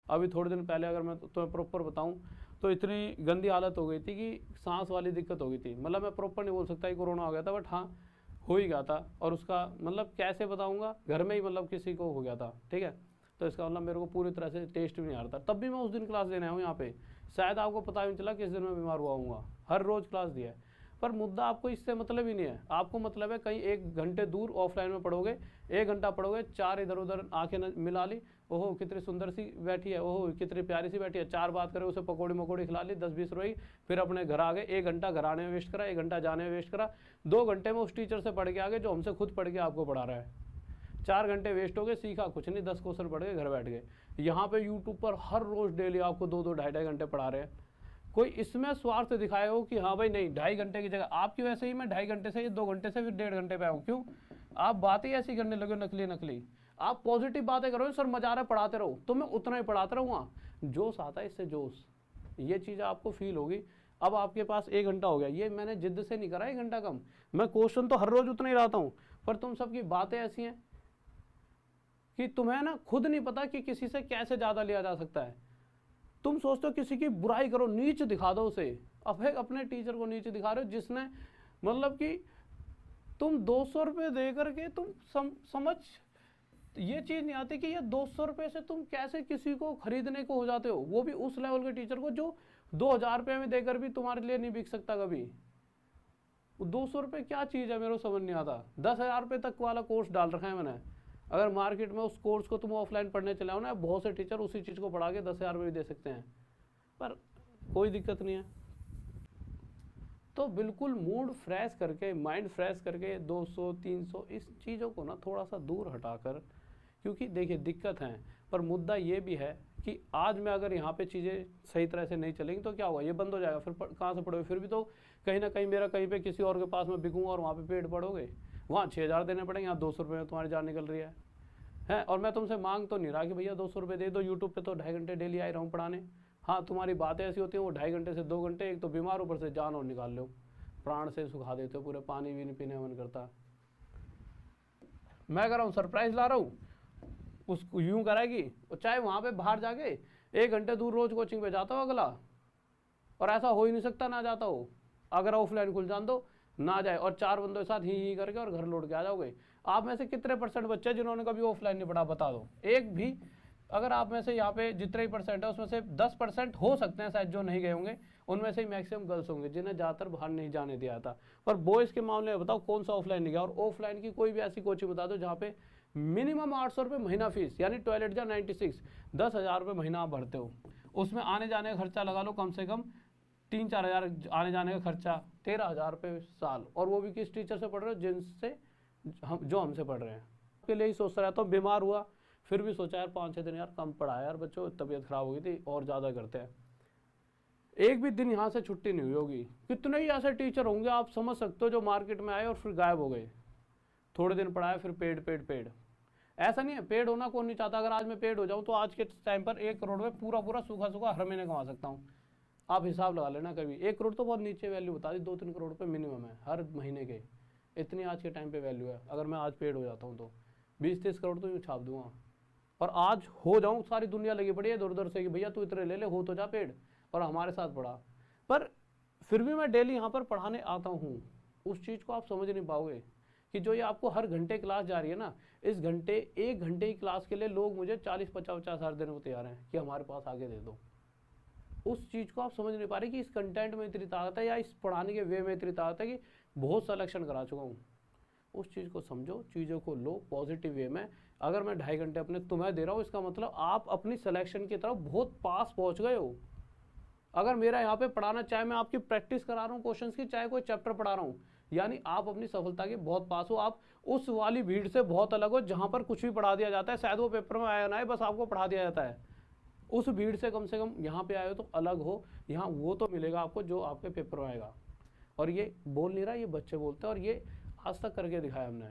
अभी थोड़े दिन पहले अगर मैं तुम्हें प्रॉपर बताऊं तो इतनी गंदी हालत हो गई थी कि सांस वाली दिक्कत हो गई थी। मतलब मैं प्रॉपर नहीं बोल सकता कि कोरोना हो गया था, बट हाँ हो ही गया था। और उसका मतलब कैसे बताऊंगा, घर में ही मतलब किसी को हो गया था, ठीक है। तो इसका मतलब मेरे को पूरी तरह से टेस्ट भी नहीं आ रहा था, तब भी मैं उस दिन क्लास देने आया हूँ यहाँ पे। शायद आपको पता भी नहीं चला किस दिन मैं बीमार हुआ हूँ, हर रोज़ क्लास दिया है। पर मुद्दा आपको इससे मतलब ही नहीं है, आपको मतलब है कहीं 1 घंटे दूर ऑफलाइन में पढ़ोगे, 1 घंटा पढ़ोगे, 4 इधर उधर आंखें मिला ली, ओहो कितनी सुंदर सी बैठी है, ओहो कितनी प्यारी सी बैठी है, 4 बात करे, उसे पकौड़ी मकौड़ी खिला ली, 10-20 रुपये, फिर अपने घर आ गए। 1 घंटा घर आने में वेस्ट करा, 1 घंटा जाने में वेस्ट करा, 2 घंटे में उस टीचर से पढ़ के आ गए जो हमसे खुद पढ़ के आपको पढ़ा रहा है। 4 घंटे वेस्ट हो गए, सीखा कुछ नहीं, 10 क्वेश्चन पढ़ के घर बैठ गए। यहाँ पे यूट्यूब पर हर रोज डेली आपको 2-2 ढाई-ढाई घंटे पढ़ा रहे हैं। कोई इसमें स्वार्थ दिखाए हो कि हाँ भाई नहीं, 2.5 घंटे की जगह आपकी वैसे ही मैं 2.5 घंटे से 2 घंटे से फिर 1.5 घंटे पे आऊँ, क्यों? आप बातें ऐसी करने लगे नकली नकली। आप पॉजिटिव बातें करो, सर मजा आ रहा है पढ़ाते रहो, तो मैं उतना ही पढ़ाता रहूँगा। जोश आता है इससे, जोश, ये चीज़ आपको फील होगी। अब आपके पास 1 घंटा हो गया, ये मैंने जिद से नहीं करा 1 घंटा कम, मैं क्वेश्चन तो हर रोज उतना ही लाता हूँ, पर तुम सबकी बातें ऐसी हैं कि तुम्हें ना खुद नहीं पता कि किसी से कैसे ज़्यादा लिया जा सकता है। तुम सोचते हो किसी की बुराई करो, नीच दिखा दो उसे। अब अपने टीचर को नीच दिखा रहे हो जिसने मतलब कि तुम 200 रुपये दे करके तुम समझ ये चीज़ नहीं आती कि ये 200 रुपये से तुम कैसे किसी को खरीदने को हो जाते हो, वो भी उस लेवल के टीचर को जो 2,000 रुपये में देकर भी तुम्हारे लिए नहीं बिक सकता कभी। 200 रुपये क्या चीज़ है मेरे को समझ नहीं आता। 10,000 रुपये तक वाला कोर्स डाल रखा है मैंने। अगर मार्केट में उस कोर्स को तुम ऑफलाइन पढ़ने चले आओ ना, बहुत से टीचर उसी चीज़ को पढ़ा के 10,000 रुपये भी दे सकते हैं, पर कोई दिक्कत नहीं है। तो बिल्कुल मूड फ्रेश करके, माइंड फ्रेश करके 200-300 इस चीज़ों को ना थोड़ा सा दूर हटाकर, क्योंकि देखिए दिक्कत है, पर मुद्दा ये भी है कि आज में अगर यहाँ पे चीज़ें सही तरह से नहीं चलेंगी तो क्या होगा, ये बंद हो जाएगा, फिर कहाँ से पढ़ोगे? फिर भी तो कहीं ना कहीं मेरा कहीं पे किसी और के पास में बिकूँगा और वहाँ पे पेड पढ़ोगे, वहाँ 6,000 देने पड़ेंगे, यहाँ 200 रुपये में तुम्हारी जान निकल रही है। और मैं तुमसे मांग तो नहीं रहा कि भैया 200 रुपये दे दो, यूट्यूब पे तो 2.5 घंटे डेली आ रहा हूँ पढ़ाने। हाँ तुम्हारी बातें ऐसी होती हैं, वो 2.5 घंटे से 2 घंटे एक तो बीमार, ऊपर से जान और निकाल लो, प्राण से सुखा देते हो पूरे, पानी भी नहीं पीने मन करता। मैं कह रहा हूँ सरप्राइज ला रहा हूँ, उसको यूं कराएगी, और चाहे वहाँ पे बाहर जाके 1 घंटे दूर रोज कोचिंग पे जाता हो अगला, और ऐसा हो ही नहीं सकता ना जाता हो। अगर ऑफलाइन खुल जान दो ना जाए, और 4 बंदों के साथ ही करके और घर लौट के आ जाओगे। आप में से कितने % बच्चे जिन्होंने कभी ऑफलाइन नहीं पढ़ा, बता दो एक भी। अगर आप में से यहाँ पे जितने ही % है उसमें से 10% हो सकते हैं शायद जो नहीं गए होंगे, उनमें से ही मैक्सिमम गर्ल्स होंगे जिन्हें ज़्यादातर बाहर नहीं जाने दिया था। पर बॉयज़ के मामले में बताओ कौन सा ऑफलाइन नहीं गया? और ऑफलाइन की कोई भी ऐसी कोचिंग बता दो जहाँ पे मिनिमम 800 रुपये महीना फीस, यानी टॉयलेट जा 96, 10,000 रुपये महीना आप भरते हो, उसमें आने जाने का खर्चा लगा लो कम से कम 3-4 हज़ार आने जाने का खर्चा, 13,000 रुपये साल, और वो भी किस टीचर से पढ़ रहे हो? जिनसे जो हमसे पढ़ रहे हैं। आपके लिए ही सोचता रहता हूँ, बीमार हुआ फिर भी सोचा यार 5-6 दिन यार कम पढ़ाया यार बच्चों, तबीयत खराब हो गई थी, और ज़्यादा करते हैं। एक भी दिन यहाँ से छुट्टी नहीं हुई होगी। कितने ही ऐसे टीचर होंगे आप समझ सकते हो जो मार्केट में आए और फिर गायब हो गए, थोड़े दिन पढ़ाया फिर पेड। ऐसा नहीं है, पेड होना कौन नहीं चाहता। अगर आज मैं पेड हो जाऊँ तो आज के टाइम पर 1 करोड़ में पूरा सूखा हर महीने कमा सकता हूँ। आप हिसाब लगा लेना कभी, 1 करोड़ तो बहुत नीचे वैल्यू बता दी, 2-3 करोड़ रुपये मिनिमम है हर महीने के, इतनी आज के टाइम पे वैल्यू है। अगर मैं आज पेड हो जाता हूँ तो 20-30 करोड़ तो यूँ छाप दूंगा। और आज हो जाऊँ, सारी दुनिया लगी पड़ी है इधर उधर से कि भैया तू इतने ले ले, हो तो जा पेड, और हमारे साथ पढ़ा। पर फिर भी मैं डेली यहाँ पर पढ़ाने आता हूँ। उस चीज़ को आप समझ नहीं पाओगे कि जो ये आपको हर घंटे क्लास जा रही है ना, इस 1 घंटे की क्लास के लिए लोग मुझे 40-50 हज़ार देने को तैयार हैं कि हमारे पास आगे दे दो। उस चीज़ को आप समझ नहीं पा रहे कि इस कंटेंट में इतनी ताकत है, या इस पढ़ाने के वे में इतनी ताकत है कि बहुत सिलेक्शन करा चुका हूँ। उस चीज़ को समझो, चीज़ों को लो पॉजिटिव वे में। अगर मैं 2.5 घंटे अपने तुम्हें दे रहा हूँ, इसका मतलब आप अपनी सिलेक्शन की तरफ बहुत पास पहुँच गए हो। अगर मेरा यहाँ पे पढ़ाना, चाहे मैं आपकी प्रैक्टिस करा रहा हूँ क्वेश्चंस की, चाहे कोई चैप्टर पढ़ा रहा हूँ, यानी आप अपनी सफलता के बहुत पास हो। आप उस वाली भीड़ से बहुत अलग हो जहाँ पर कुछ भी पढ़ा दिया जाता है, शायद वो पेपर में आया ना है, बस आपको पढ़ा दिया जाता है। उस भीड़ से कम यहाँ पे आए हो तो अलग हो, यहाँ वो तो मिलेगा आपको जो आपके पेपर में आएगा। और ये बोल नहीं रहा, ये बच्चे बोलते हैं, और ये आज तक करके दिखाया हमने।